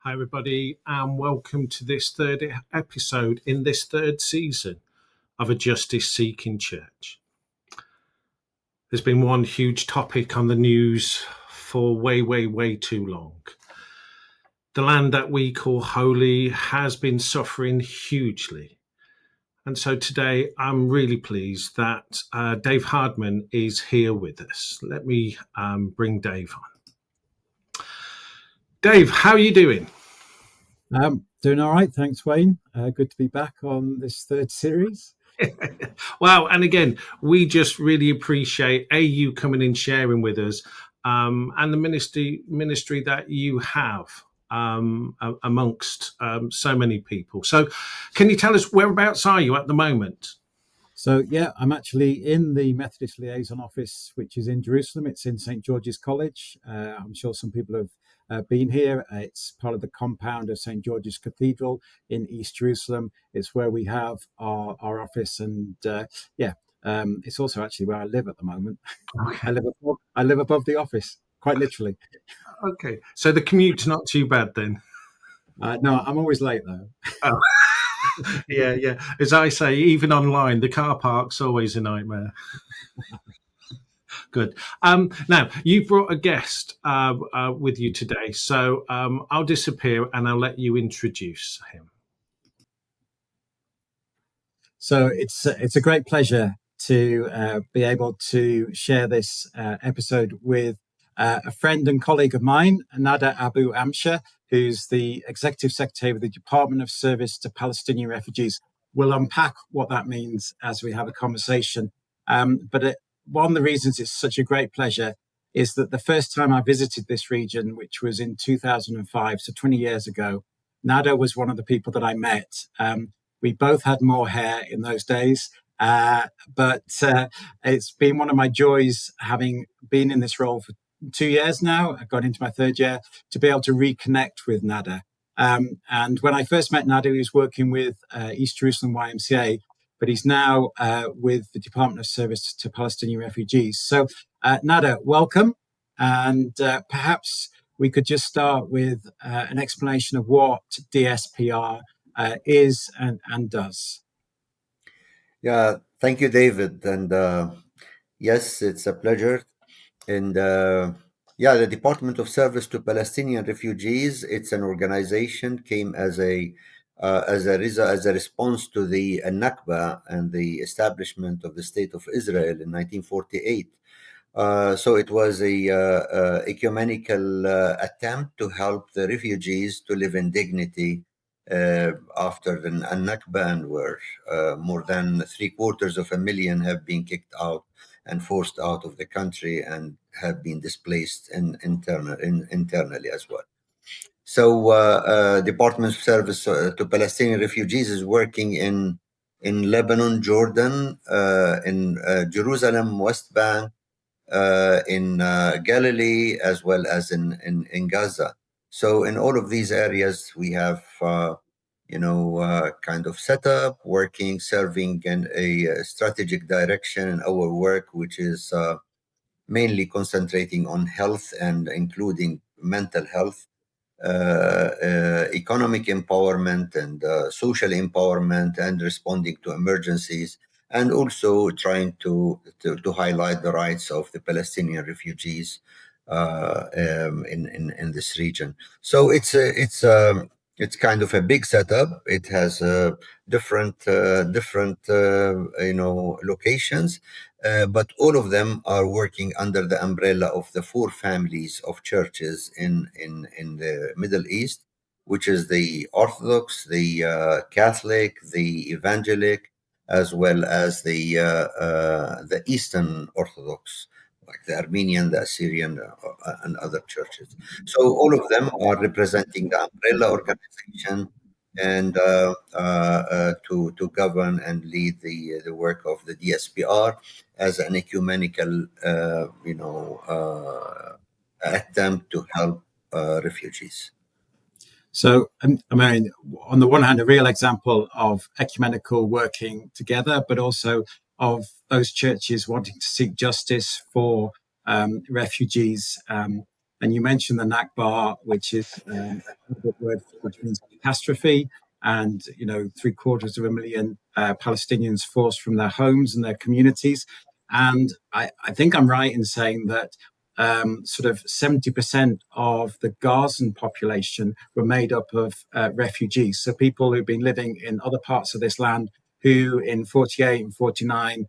Hi, everybody, and welcome to this third episode in this third season of A Justice Seeking Church. There's been one huge topic on the news for way too long. The land that we call holy has been suffering hugely. And so today I'm really pleased that Dave Hardman is here with us. Let me bring Dave on. Dave, how are you doing? Doing all right, thanks, Wayne. Good to be back on this third series. Wow, and again, we just really appreciate you coming and sharing with us, and the ministry that you have amongst so many people. So, can you tell us whereabouts are you at the moment? So, yeah, I'm actually in the Methodist Liaison Office, which is in Jerusalem. It's in St. George's College. I'm sure some people have been here. It's part of the compound of St. George's Cathedral in East Jerusalem. It's where we have our office, and it's also actually where I live at the moment. Okay. I live above the office, quite literally. Okay, so the commute's not too bad then. No, I'm always late though. Oh. Yeah. As I say, even online, the car park's always a nightmare. Good. Now, you've brought a guest with you today, so I'll disappear and I'll let you introduce him. So it's a great pleasure to be able to share this episode with a friend and colleague of mine, Nada Abu Amsha, who's the Executive Secretary of the Department of Service to Palestinian Refugees. We'll unpack what that means as we have a conversation. But one of the reasons it's such a great pleasure is that the first time I visited this region, which was in 2005, so 20 years ago, Nada was one of the people that I met. We both had more hair in those days, but it's been one of my joys, having been in this role for 2 years now. I've gone into my third year, to be able to reconnect with Nada. And when I first met Nada, he was working with East Jerusalem YMCA, but he's now with the Department of Service to Palestinian Refugees. So, Nada, welcome. And perhaps we could just start with an explanation of what DSPR is and does. Yeah, thank you, David. And yes, it's a pleasure. And the Department of Service to Palestinian Refugees, it's an organization, came as a response to the Nakba and the establishment of the State of Israel in 1948. So it was a ecumenical attempt to help the refugees to live in dignity after the Nakba, and where more than 750,000 have been kicked out and forced out of the country and have been displaced internally as well. So Department of Service to Palestinian Refugees is working in Lebanon, Jordan, in Jerusalem, West Bank, in Galilee, as well as in Gaza. So in all of these areas, we have kind of set up, working, serving in a strategic direction in our work, which is mainly concentrating on health and including mental health, economic empowerment and social empowerment, and responding to emergencies, and also trying to highlight the rights of the Palestinian refugees in this region. So it's kind of a big setup. It has different locations, but all of them are working under the umbrella of the four families of churches in the Middle East, which is the Orthodox, the Catholic, the Evangelic, as well as the Eastern Orthodox, like the Armenian, the Assyrian, and other churches. So all of them are representing the umbrella organization and to govern and lead the work of the DSPR as an ecumenical, attempt to help refugees. So, I mean, on the one hand, a real example of ecumenical working together, but also of those churches wanting to seek justice for refugees. And you mentioned the Nakba, which is a Arabic word which means catastrophe, and 750,000 Palestinians forced from their homes and their communities. And I think I'm right in saying that sort of 70% of the Gazan population were made up of refugees. So people who've been living in other parts of this land who in 48 and 49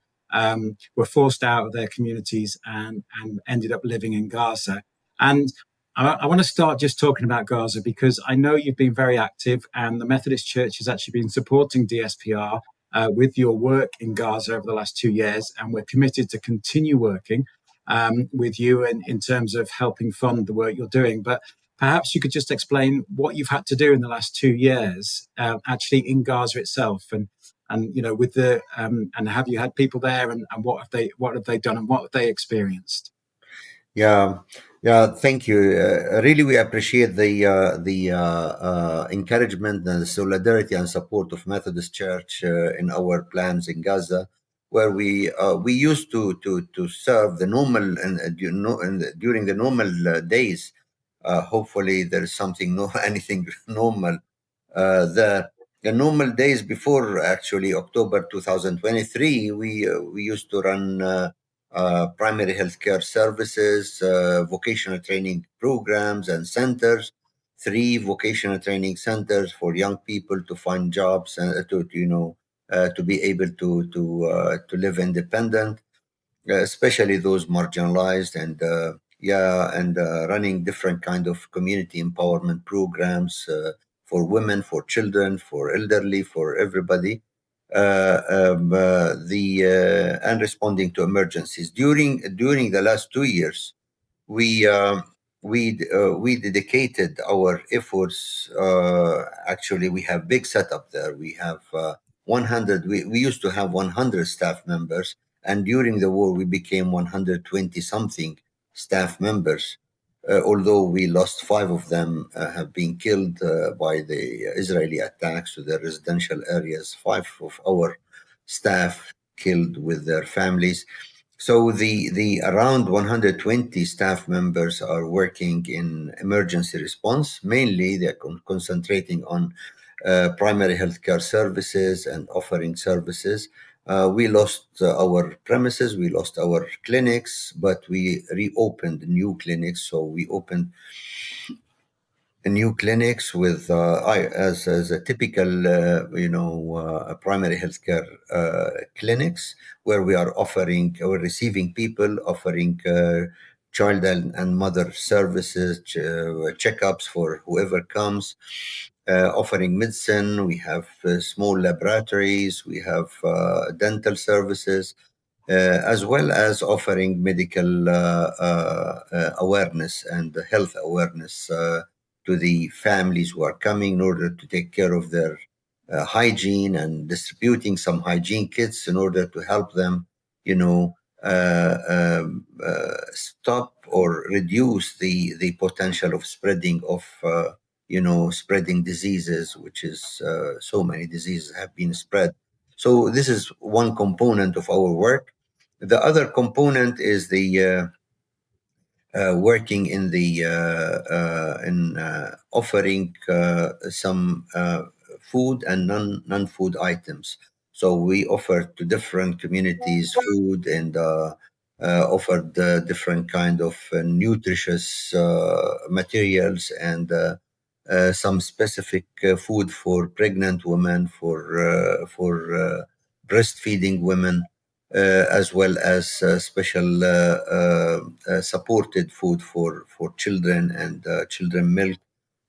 were forced out of their communities and ended up living in Gaza. And I want to start just talking about Gaza because I know you've been very active and the Methodist Church has actually been supporting DSPR with your work in Gaza over the last 2 years. And we're committed to continue working with you in terms of helping fund the work you're doing. But perhaps you could just explain what you've had to do in the last 2 years, actually in Gaza itself, and with the and have you had people there, and what have they done, and what have they experienced? Yeah, yeah. Thank you. Really, we appreciate the encouragement and the solidarity and support of Methodist Church in our plans in Gaza, where we used to serve the normal and during the normal days. Hopefully, there is something no anything normal. The normal days before actually October 2023, we used to run. Primary healthcare services, vocational training programs and centers, 3 vocational training centers for young people to find jobs and to be able to live independent, especially those marginalized, and running different kind of community empowerment programs for women, for children, for elderly, for everybody, and responding to emergencies during the last 2 years. We dedicated our efforts. Actually, we have big setup there. We have 100. We used to have 100 staff members, and during the war, we became 120 something staff members. Although we lost 5 of them, have been killed by the Israeli attacks to the residential areas. 5 of our staff killed with their families. So the around 120 staff members are working in emergency response. Mainly, they're concentrating on primary healthcare services and offering services. We lost our premises, we lost our clinics, but we reopened new clinics. So we opened new clinics with as a typical primary healthcare clinics, where we are offering or receiving people, offering child and mother services, checkups for whoever comes, offering medicine. We have small laboratories, we have dental services, as well as offering medical awareness and health awareness to the families who are coming in order to take care of their hygiene, and distributing some hygiene kits in order to help them, stop or reduce the potential of spreading of spreading diseases, which is so many diseases have been spread. So this is one component of our work. The other component is the working in the in offering some food and non-food items. So we offer to different communities food, and offered different kind of nutritious materials, and some specific food for pregnant women, for breastfeeding women, as well as special supported food for children, and children milk.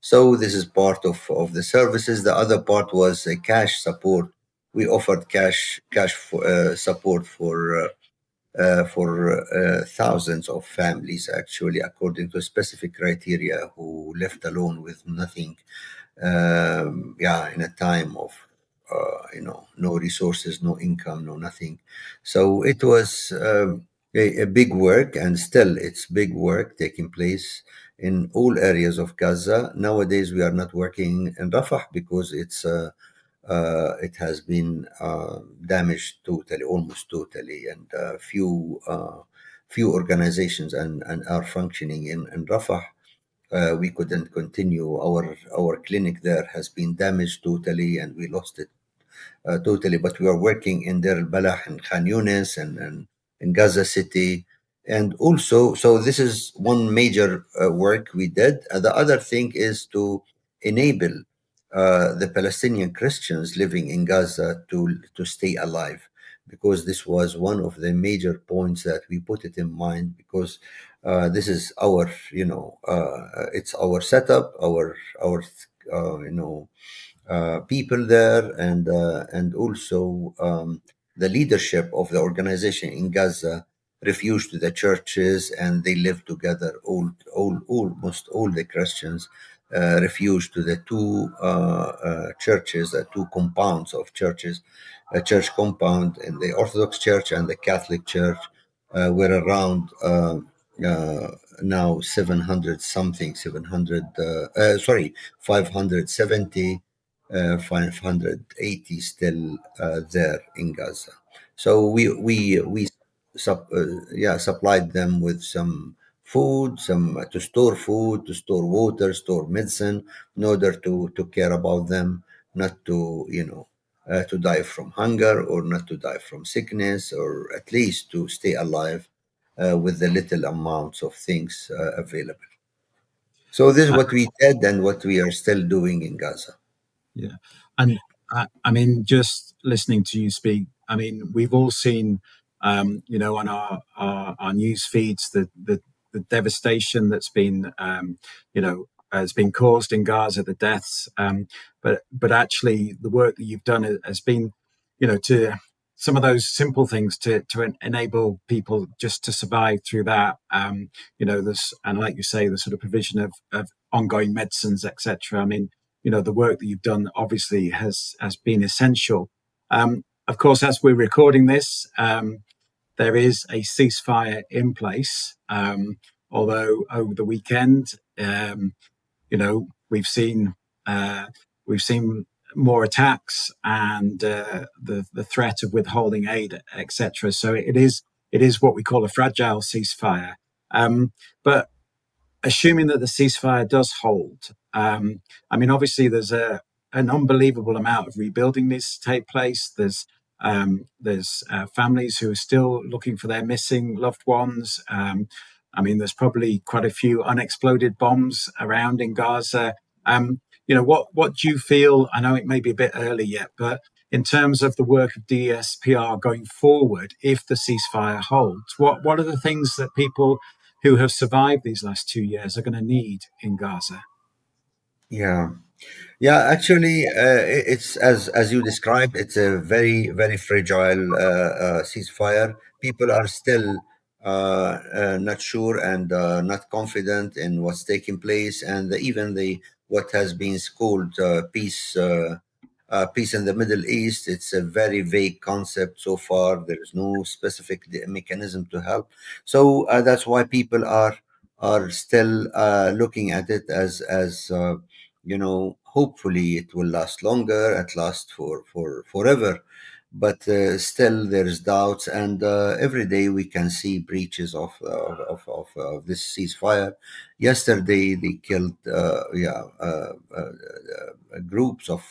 So this is part of the services. The other part was cash support. We offered cash support for thousands of families, actually, according to specific criteria, who left alone with nothing, in a time of no resources, no income, no nothing. So it was a big work, and still it's big work taking place in all areas of Gaza. Nowadays we are not working in Rafah because it has been damaged totally, almost totally, and few organizations and are functioning in Rafah. we couldn't continue. Our clinic there has been damaged totally, and we lost it totally. But we are working in Deir al-Balah and Khan Yunis and in Gaza City. And also, so this is one major work we did. The other thing is to enable the Palestinian Christians living in Gaza to stay alive, because this was one of the major points that we put it in mind, because this is our, it's our setup, our people there, and also the leadership of the organization in Gaza refused to the churches, and they live together. Almost all the Christians refused to the two churches, two compounds of churches, a church compound in the Orthodox Church and the Catholic Church. Were around now 700 something, 570 580 still there in Gaza. So we supplied them with some food, some to store food, to store water, store medicine, in order to care about them, not to to die from hunger, or not to die from sickness, or at least to stay alive with the little amounts of things available. So this is Uh, what we did and what we are still doing in Gaza. yeah, and I mean, just listening to you speak, I mean, we've all seen, on our news feeds, the devastation that's been, has been caused in Gaza, the deaths. But actually, the work that you've done has been, to some of those simple things to enable people just to survive through that. This, and like you say, the sort of provision of ongoing medicines, etc. I mean, the work that you've done obviously has been essential. Of course, as we're recording this, there is a ceasefire in place. Although over the weekend, we've seen we've seen more attacks and the threat of withholding aid, etc. So it is what we call a fragile ceasefire. But assuming that the ceasefire does hold, I mean, obviously there's an unbelievable amount of rebuilding needs to take place. There's families who are still looking for their missing loved ones. I mean, there's probably quite a few unexploded bombs around in Gaza. What do you feel? I know it may be a bit early yet, but in terms of the work of DSPR going forward, if the ceasefire holds, what are the things that people who have survived these last 2 years are going to need in Gaza? Yeah. Yeah, actually, it's as you described. It's a very very fragile ceasefire. People are still not sure and not confident in what's taking place, and even the what has been called peace in the Middle East. It's a very vague concept so far. There is no specific mechanism to help. So that's why people are still looking at it as hopefully it will last longer, at last for forever. But still there's doubts, and every day we can see breaches of this ceasefire. Yesterday they killed groups of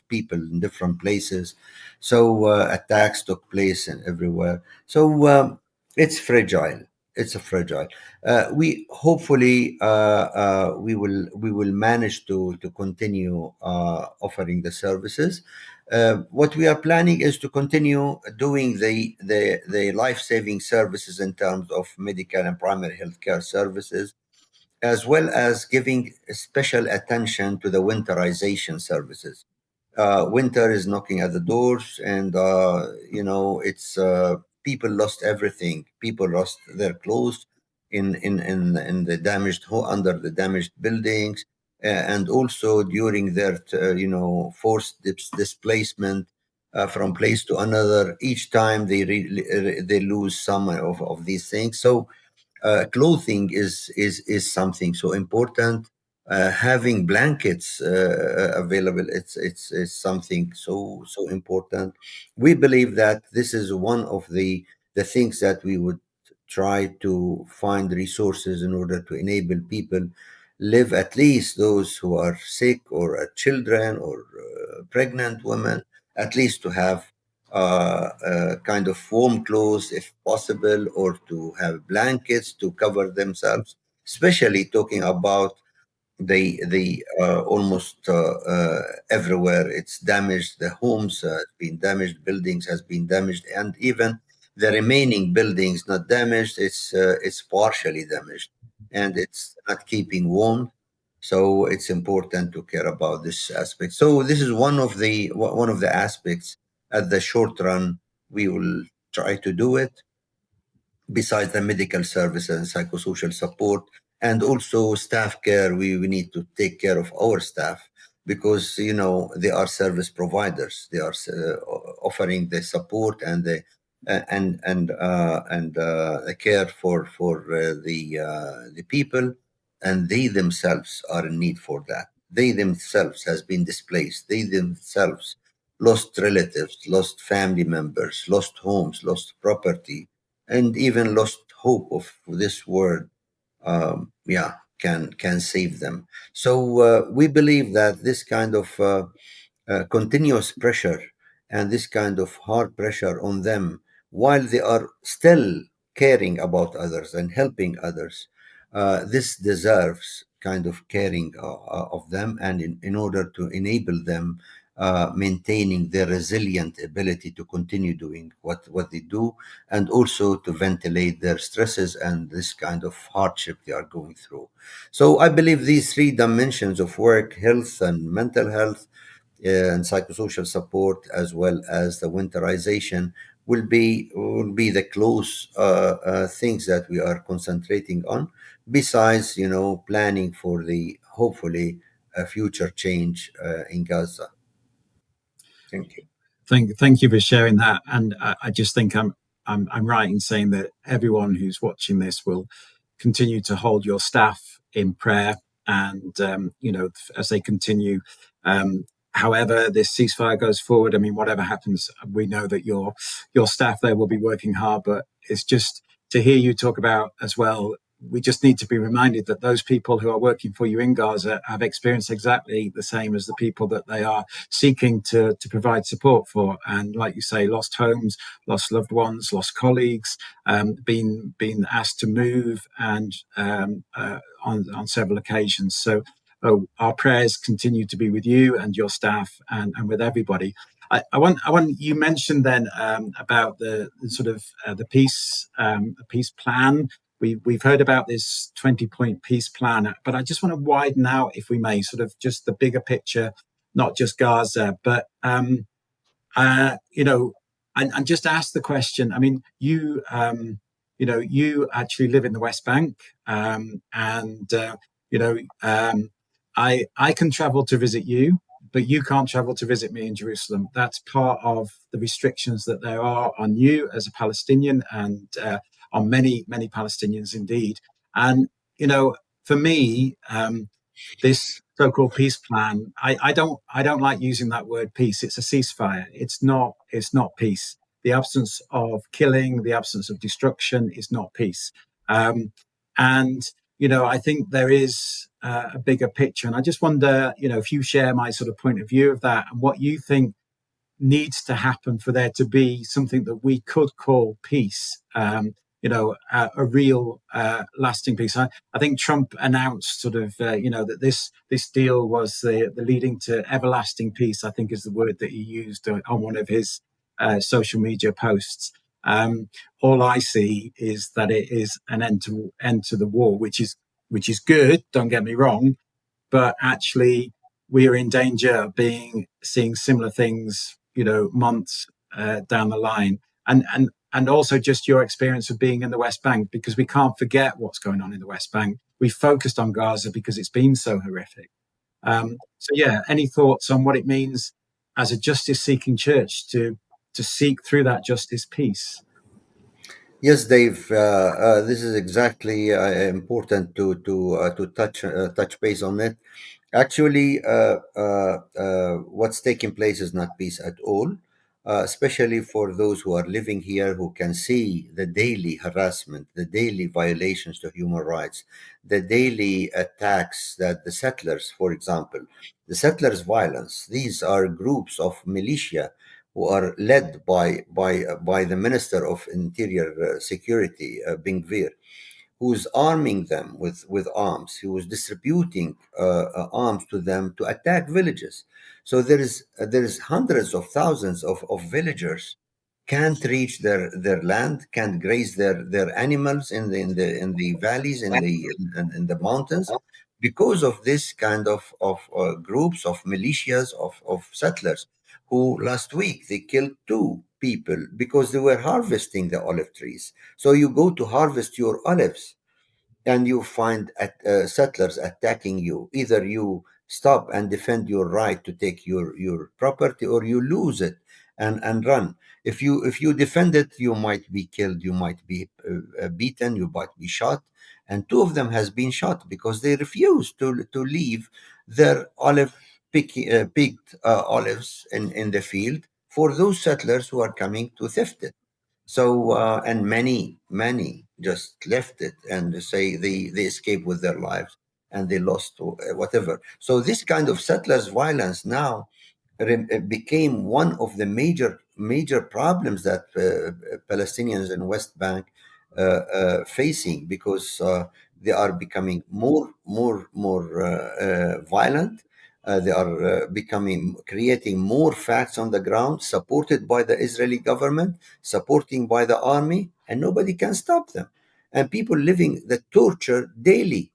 people in different places. So attacks took place and everywhere. So it's fragile. It's a fragile. We hopefully we will manage to continue offering the services. What we are planning is to continue doing the life saving services in terms of medical and primary healthcare services, as well as giving special attention to the winterization services. Winter is knocking at the doors, and it's people lost everything. People lost their clothes in the under the damaged buildings, and also during their forced displacement from place to another. Each time they lose some of these things. So clothing is something so important. Having blankets available, it's something so important. We believe that this is one of the things that we would try to find resources in order to enable people live, at least those who are sick or children or pregnant women, at least to have kind of warm clothes if possible, or to have blankets to cover themselves, especially talking about the almost everywhere it's damaged. The homes has been damaged, buildings has been damaged, and even the remaining buildings not damaged, it's partially damaged, and it's not keeping warm. So it's important to care about this aspect. So this is one of the aspects. At the short run, we will try to do it, besides the medical services and psychosocial support, and also staff care. We need to take care of our staff, because they are service providers. They are offering the support and the care for the people, and they themselves are in need for that. They themselves has been displaced. They themselves lost relatives, lost family members, lost homes, lost property, and even lost hope of this world. Yeah, can save them. So we believe that this kind of continuous pressure and this kind of hard pressure on them, while they are still caring about others and helping others, this deserves kind of caring of them, and in order to enable them maintaining their resilient ability to continue doing what they do, and also to ventilate their stresses and this kind of hardship they are going through. So I believe these three dimensions of work, health and mental health, and psychosocial support, as well as the winterization, will be the close things that we are concentrating on. Besides, planning for the hopefully a future change in Gaza. Thank you. Thank you for sharing that. And I just think I'm right in saying that everyone who's watching this will continue to hold your staff in prayer, and as they continue. However, this ceasefire goes forward, I mean, whatever happens, we know that your staff there will be working hard. But it's just to hear you talk about as well. We just need to be reminded that those people who are working for you in Gaza have experienced exactly the same as the people that they are seeking to provide support for. And like you say, lost homes, lost loved ones, lost colleagues, been asked to move, and on several occasions. So our prayers continue to be with you and your staff, and with everybody. I want you mentioned then about the sort of the peace plan. We've heard about this 20-point peace plan, but I just want to widen out, if we may, sort of just the bigger picture, not just Gaza, but you know, and just ask the question. I mean, you actually live in the West Bank, and you know, I can travel to visit you, but you can't travel to visit me in Jerusalem. That's part of the restrictions that there are on you as a Palestinian, and on many Palestinians indeed. And for me, this so-called peace plan, I don't like using that word peace. It's a ceasefire. It's not peace. The absence of killing, the absence of destruction is not peace. And I think there is a bigger picture, and I just wonder, if you share my sort of point of view of that, and what you think needs to happen for there to be something that we could call peace. A real lasting peace. I think Trump announced sort of, that this deal was the leading to everlasting peace, I think is the word that he used on one of his social media posts. All I see is that it is an end to the war, which is good. Don't get me wrong, but actually we are in danger of seeing similar things, months down the line. And also just your experience of being in the West Bank, because we can't forget what's going on in the West Bank. We focused on Gaza because it's been so horrific. So yeah, any thoughts on what it means as a justice-seeking church to seek through that justice peace? Yes, Dave. This is exactly important to touch base on it. Actually, what's taking place is not peace at all. especially for those who are living here, who can see the daily harassment, the daily violations to human rights, the daily attacks that the settlers, for example, the settlers' violence. These are groups of militia who are led by the Minister of Interior Security, Ben Gvir, who's arming them with arms, who is distributing arms to them to attack villages. So there is hundreds of thousands of villagers can't reach their land, can't graze their animals in the valleys, in the mountains, because of this kind of groups of militias of settlers who last week they killed two people because they were harvesting the olive trees. So you go to harvest your olives and you find settlers attacking you. Either you stop and defend your right to take your property, or you lose it and run. If you defend it, you might be killed, you might be beaten, you might be shot. And two of them has been shot because they refused to leave their picked olives in the field for those settlers who are coming to theft it. So, and many just left it and say they escaped with their lives and they lost whatever. So, this kind of settlers' violence now became one of the major problems that Palestinians in West Bank facing, because they are becoming more violent. They are creating more facts on the ground, supported by the Israeli government, supporting by the army, and nobody can stop them. And people living the torture daily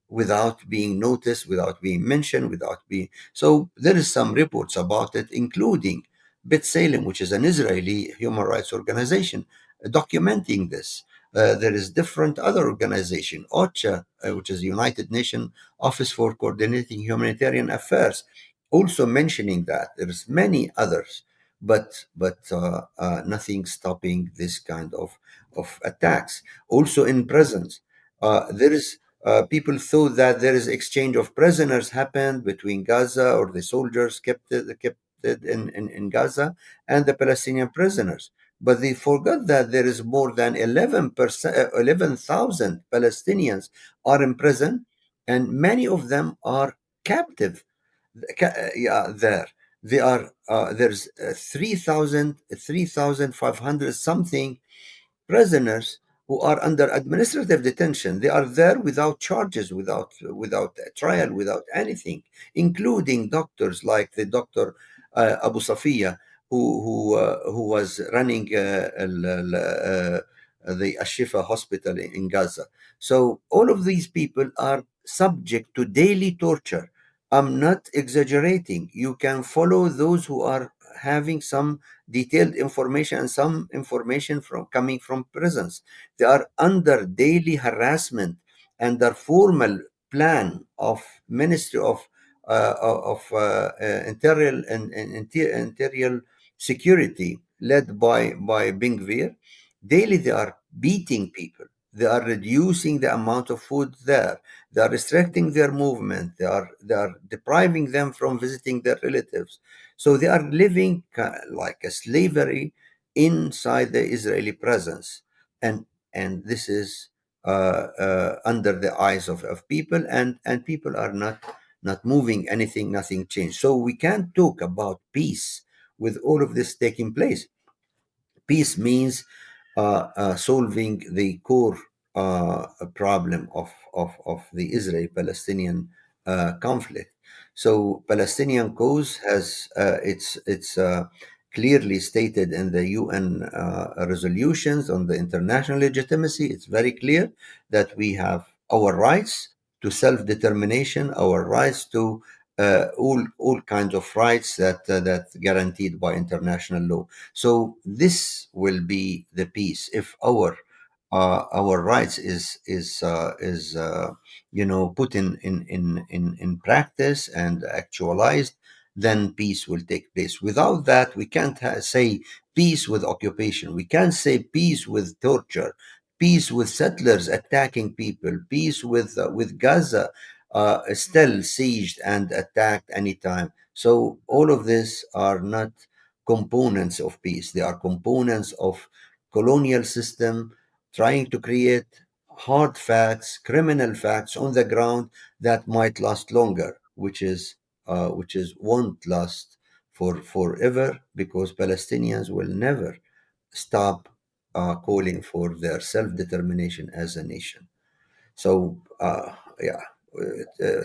without being noticed, without being mentioned, without being. So there is some reports about it, including B'Tselem, which is an Israeli human rights organization, documenting this. There is different other organization, OCHA, which is United Nations Office for Coordinating Humanitarian Affairs, also mentioning that. There's many others, but nothing stopping this kind of attacks. Also in prisons, there is people thought that there is exchange of prisoners happened between Gaza, or the soldiers kept it in Gaza, and the Palestinian prisoners. But they forgot that there is more than 11,000 Palestinians are in prison, and many of them are captive. Yeah, there. They are, there's 3,500 something prisoners who are under administrative detention. They are there without charges, without a trial, without anything, including doctors like the doctor Abu Safiya, who was running the Ashifa hospital in Gaza. So all of these people are subject to daily torture. I'm not exaggerating. You can follow those who are having some detailed information, and some information from coming from prisons. They are under daily harassment, and their formal plan of Ministry of Interior and Interior Security, led by Ben Gvir. Daily they are beating people. They are reducing the amount of food there. They are restricting their movement. They are depriving them from visiting their relatives. So they are living like a slavery inside the Israeli presence, and this is under the eyes of people, and people are not moving anything. Nothing changed. So we can't talk about peace with all of this taking place. Peace means solving the core problem of the Israeli-Palestinian conflict. So Palestinian cause has it's clearly stated in the UN resolutions on the international legitimacy. It's very clear that we have our rights to self-determination, our rights to all kinds of rights that guaranteed by international law. So this will be the peace if our rights is put in practice and actualized. Then peace will take place. Without that, we can't say peace with occupation. We can't say peace with torture. Peace with settlers attacking people. Peace with Gaza still sieged and attacked anytime. So all of this are not components of peace. They are components of colonial system trying to create hard facts, criminal facts on the ground that might last longer, which is won't last for forever, because Palestinians will never stop calling for their self-determination as a nation. So yeah,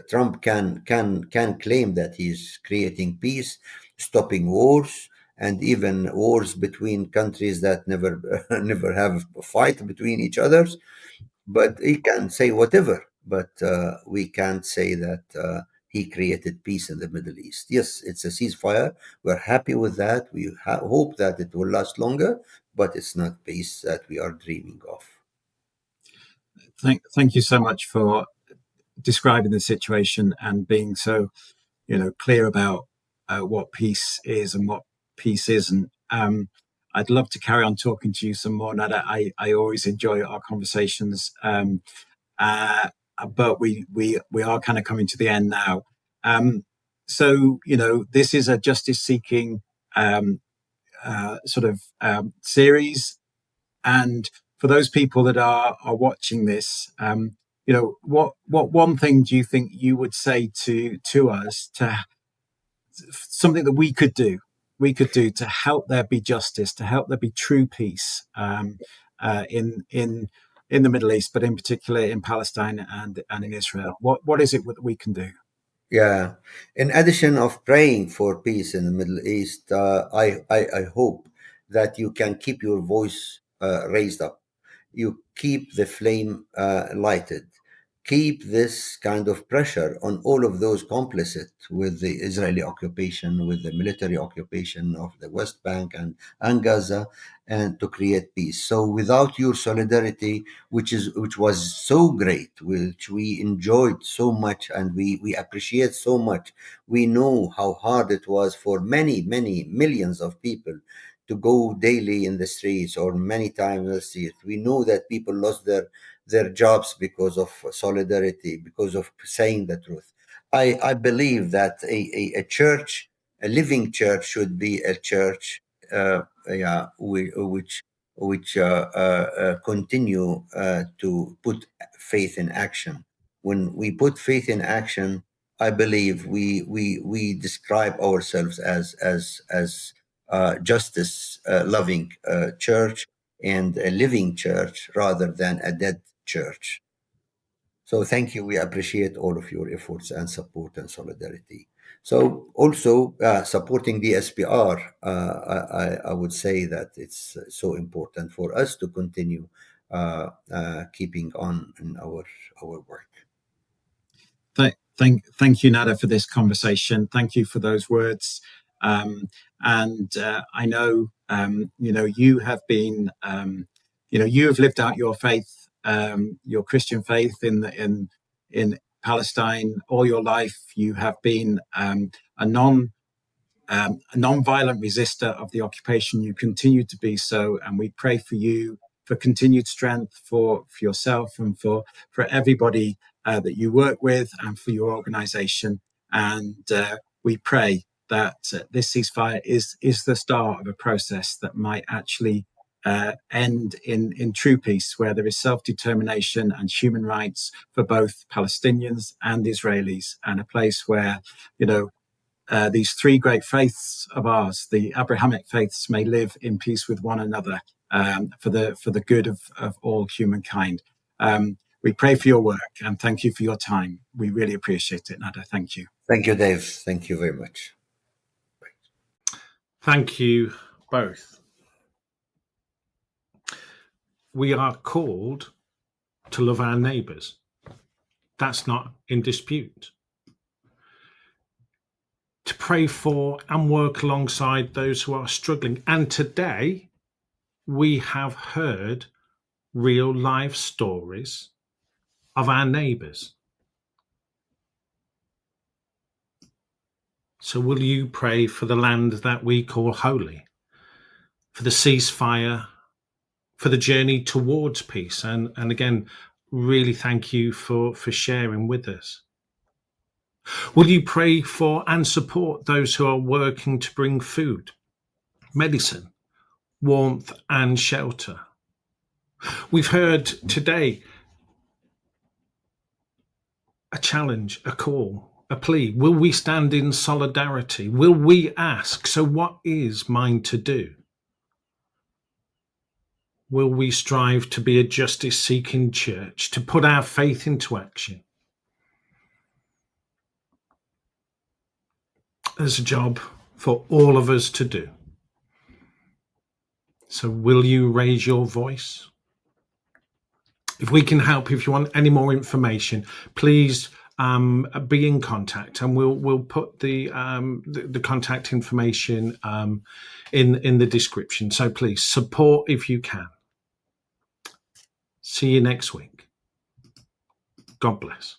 Trump can claim that he's creating peace, stopping wars, and even wars between countries that never never have a fight between each others. But he can say whatever. But we can't say that he created peace in the Middle East. Yes, it's a ceasefire. We're happy with that. We hope that it will last longer, but it's not peace that we are dreaming of. Thank you so much for describing the situation and being so, clear about what peace is and what peace isn't. I'd love to carry on talking to you some more, Nada. I always enjoy our conversations, but we are kind of coming to the end now. So this is a justice-seeking series, and for those people that are watching this, what one thing do you think you would say to us, to something that we could do to help there be justice, to help there be true peace in the Middle East, but in particular in Palestine and in Israel? What is it that we can do? Yeah. In addition of praying for peace in the Middle East, I hope that you can keep your voice raised up. You keep the flame lighted. Keep this kind of pressure on all of those complicit with the Israeli occupation, with the military occupation of the West Bank and Gaza, and to create peace. So without your solidarity, which was so great, which we enjoyed so much, and we appreciate so much, we know how hard it was for many, many millions of people to go daily in the streets, or many times in the streets. We know that people lost their jobs because of solidarity, because of saying the truth. I believe that a church, a living church, should be a church, which continue to put faith in action. When we put faith in action, I believe we describe ourselves as justice loving church, and a living church rather than a dead church. So thank you. We appreciate all of your efforts and support and solidarity. So also supporting the SPR, I would say that it's so important for us to continue keeping on in our work. Thank you, Nada, for this conversation. Thank you for those words. And I know, you have been, you have lived out your faith, your Christian faith in Palestine all your life. You have been a non-violent resistor of the occupation. You continue to be so, and we pray for you for continued strength for yourself and for everybody that you work with, and for your organization. And we pray that this ceasefire is the start of a process that might actually end in true peace, where there is self-determination and human rights for both Palestinians and Israelis, and a place where, these three great faiths of ours, the Abrahamic faiths, may live in peace with one another for the good of all humankind. We pray for your work, and thank you for your time. We really appreciate it, Nada. Thank you. Thank you, Dave. Thank you very much. Thank you both. We are called to love our neighbours. That's not in dispute. To pray for and work alongside those who are struggling. And today, we have heard real life stories of our neighbours. So will you pray for the land that we call holy, for the ceasefire, for the journey towards peace? And again, really thank you for sharing with us. Will you pray for and support those who are working to bring food, medicine, warmth and shelter. We've heard today a challenge, a call, a plea. Will we stand in solidarity? Will we ask, so what is mine to do? Will we strive to be a justice-seeking church, to put our faith into action? There's a job for all of us to do. So will you raise your voice? If we can help, if you want any more information, please be in contact, and we'll put the contact information in the description. So please support if you can. See you next week. God bless.